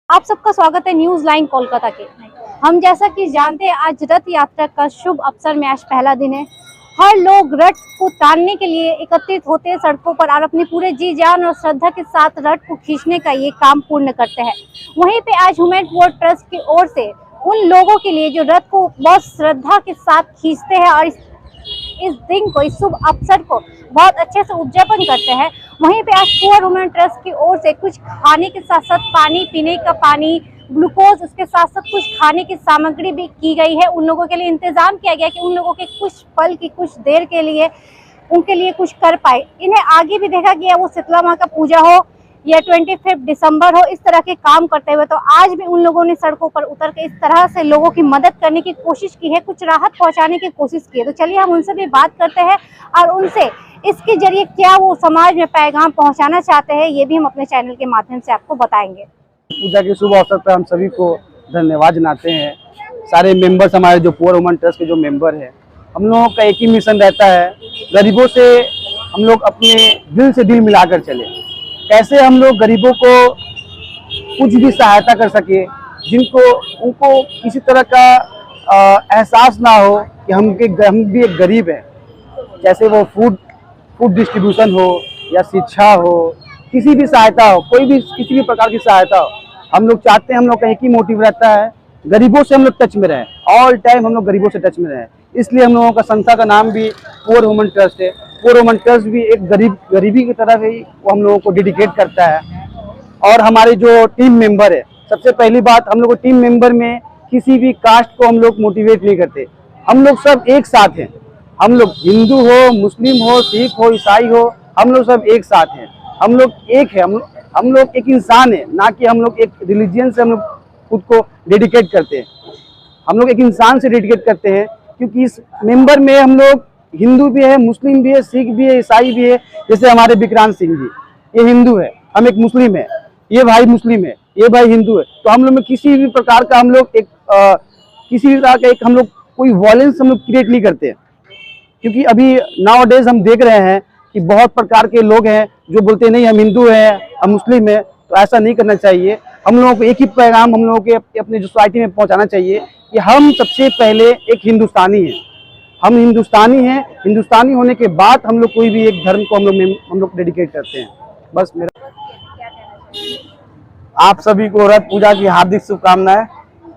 आप सबका स्वागत है न्यूज लाइन कोलकाता के। हम जैसा कि जानते हैं आज रथ यात्रा का शुभ अवसर में आज पहला दिन है। हर लोग रथ को तानने के लिए एकत्रित होते हैं सड़कों पर और अपने पूरे जी जान और श्रद्धा के साथ रथ को खींचने का ये काम पूर्ण करते हैं। वहीं पे आज ह्यूमन पोर्ट ट्रस्ट की ओर से उन लोगों के लिए जो रथ को बहुत श्रद्धा के साथ खींचते हैं और इस दिन को, इस शुभ अवसर को बहुत अच्छे से उद्यापन करते हैं। वहीं पे आज पुअर वुमेन ट्रस्ट की ओर से कुछ खाने के साथ साथ पानी, पीने का पानी, ग्लूकोज, उसके साथ साथ कुछ खाने की सामग्री भी की गई है। उन लोगों के लिए इंतजाम किया गया कि उन लोगों के कुछ पल की, कुछ देर के लिए उनके लिए कुछ कर पाए। इन्हें आगे भी देखा गया, वो शीतला माँ का पूजा हो या 25 दिसंबर हो, इस तरह के काम करते हुए तो आज भी उन लोगों ने सड़कों पर उतर के इस तरह से लोगों की मदद करने की कोशिश की है, कुछ राहत पहुंचाने की कोशिश की है। तो चलिए हम उनसे भी बात करते हैं और उनसे इसके जरिए क्या वो समाज में पैगाम पहुंचाना चाहते हैं ये भी हम अपने चैनल के माध्यम से आपको बताएंगे। पूजा के शुभ अवसर पर हम सभी को धन्यवाद जनाते हैं। सारे मेंबर्स, हमारे जो पुअर वुमेन ट्रस्ट के जो मेंबर हैं, हम लोगों का एक ही मिशन रहता है, गरीबों से हम लोग अपने दिल से दिल मिलाकर चले। कैसे हम लोग गरीबों को कुछ भी सहायता कर सके, जिनको उनको किसी तरह का एहसास ना हो कि हम भी एक गरीब हैं। जैसे वो फूड डिस्ट्रीब्यूशन हो या शिक्षा हो, किसी भी सहायता हो, कोई भी किसी भी प्रकार की सहायता हो, हम लोग चाहते हैं, हम लोग का एक ही मोटिव रहता है, गरीबों से हम लोग टच में रहें, ऑल टाइम हम लोग गरीबों से टच में रहें। इसलिए हम लोगों का संस्था का नाम भी पुअर वुमेन ट्रस्ट है। पुअर वुमेन ट्रस्ट भी एक गरीबी की तरफ ही वो हम लोगों को डेडिकेट करता है। और हमारे जो टीम मेंबर है, सबसे पहली बात, हम लोग टीम मेंबर में किसी भी कास्ट को हम लोग मोटिवेट नहीं करते। हम लोग सब एक साथ हैं। हम लोग हिंदू हो, मुस्लिम हो, सिख हो, ईसाई हो, हम लोग सब एक साथ हैं। हम लोग एक है, हम लोग एक इंसान है, ना कि हम लोग एक रिलीजियन से हम लोग खुद को डेडिकेट करते हैं। हम लोग एक इंसान से डेडिकेट करते हैं, क्योंकि इस मेंबर में हम लोग हिंदू भी है, मुस्लिम भी है, सिख भी है, ईसाई भी है। जैसे हमारे विक्रांत सिंह जी, ये हिंदू है, हम एक मुस्लिम है, ये भाई मुस्लिम है, ये भाई हिंदू है। तो हम लोग में किसी भी प्रकार का हम लोग किसी भी तरह का हम लोग कोई वॉयलेंस हम लोग क्रिएट नहीं करते हैं। क्योंकि अभी नाउ डेज हम देख रहे हैं कि बहुत प्रकार के लोग हैं जो बोलते हैं नहीं हम हिंदू हैं, हम मुस्लिम हैं। तो ऐसा नहीं करना चाहिए। हम लोगों को एक ही पैगाम हम लोगों के अपने जो सोसाइटी में पहुंचाना चाहिए कि हम सबसे पहले एक हिंदुस्तानी हैं। हम हिंदुस्तानी हैं, हिंदुस्तानी होने के बाद हम लोग कोई भी एक धर्म को हम लोग डेडिकेट करते हैं। बस मेरा आप सभी को रथ पूजा की हार्दिक शुभकामनाएं।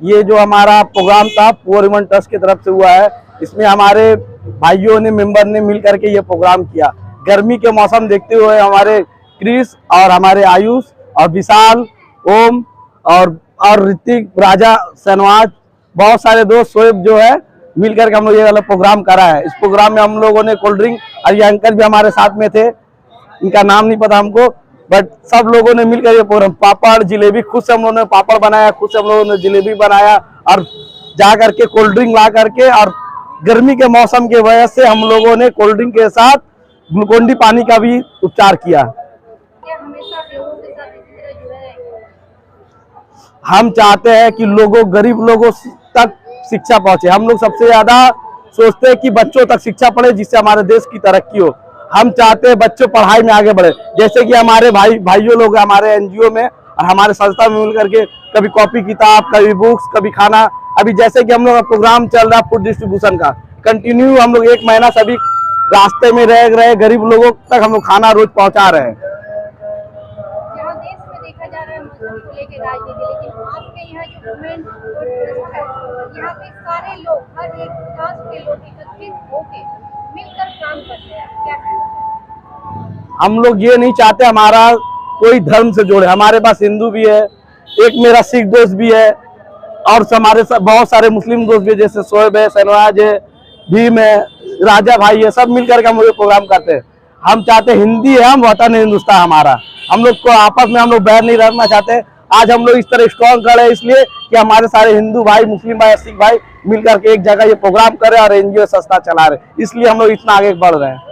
ये जो हमारा प्रोग्राम था पुअर वुमेन ट्रस्ट की तरफ से हुआ है, इसमें हमारे भाइयों ने, मेंबर ने मिल करके ये प्रोग्राम किया। गर्मी के मौसम देखते हुए हमारे क्रिस और हमारे आयुष और विशाल, ओम और ऋतिक, राजा, सनवाज, बहुत सारे दोस्त, शोएब जो है, मिल करके हम लोग ये वाला प्रोग्राम करा है। इस प्रोग्राम में हम लोगों ने कोल्ड ड्रिंक, और ये अंकल भी हमारे साथ में थे, इनका नाम नहीं पता हमको, बट सब लोगों ने मिलकर ये प्रोग्राम, पापड़, जिलेबी, खुद से हम लोगों ने पापड़ बनाया, खुद से हम लोगों ने जिलेबी बनाया, और जा करके कोल्ड ड्रिंक ला करके, और गर्मी के मौसम की वजह से हम लोगों ने कोल्ड ड्रिंक के साथ ग्लूकोन डी पानी का भी उपचार किया। हम चाहते हैं कि गरीब लोगों तक शिक्षा पहुंचे। हम लोग सबसे ज्यादा सोचते हैं कि बच्चों तक शिक्षा पढ़े, जिससे हमारे देश की तरक्की हो। हम चाहते हैं बच्चों पढ़ाई में आगे बढ़े। जैसे कि हमारे भाइयों लोग हमारे एनजीओ में और हमारे संस्था में मिल करके कभी कॉपी किताब, कभी बुक्स, कभी खाना। अभी जैसे कि हम लोग का प्रोग्राम चल रहा है फूड डिस्ट्रीब्यूशन का, कंटिन्यू हम लोग 1 महीना सभी रास्ते में रह रहे गरीब लोगों तक हम लोग खाना रोज पहुंचा रहे हैं। देश में देखा जा रहा है मजहब को लेकर राजनीति, लेकिन आपके यहाँ जो वुमेन ट्रस्ट है, यहाँ पे सारे लोग, हर एक कास्ट के लोग एकत्रित होकर मिलकर काम करते हैं। क्या कहना? हम लोग ये नहीं चाहते हमारा कोई धर्म से जोड़े। हमारे पास हिंदू भी है, एक मेरा सिख दोस्त भी है, और हमारे बहुत सारे मुस्लिम दोस्त भी, जैसे शोएब है, सनवाज है, भीम है, राजा भाई है, सब मिलकर के हम लोग प्रोग्राम करते हैं। हम चाहते हिंदी है, हम वतन हिंदुस्तान हमारा। हम लोग को आपस में हम लोग बैर नहीं रहना चाहते। आज हम लोग इस तरह स्ट्रॉन्ग खड़े हैं इसलिए कि हमारे सारे हिंदू भाई, मुस्लिम भाई, सिख भाई मिलकर के एक जगह ये प्रोग्राम कर रहे हैं और एनजीओ संस्था चला रहे हैं, इसलिए हम लोग इतना आगे बढ़ रहे हैं।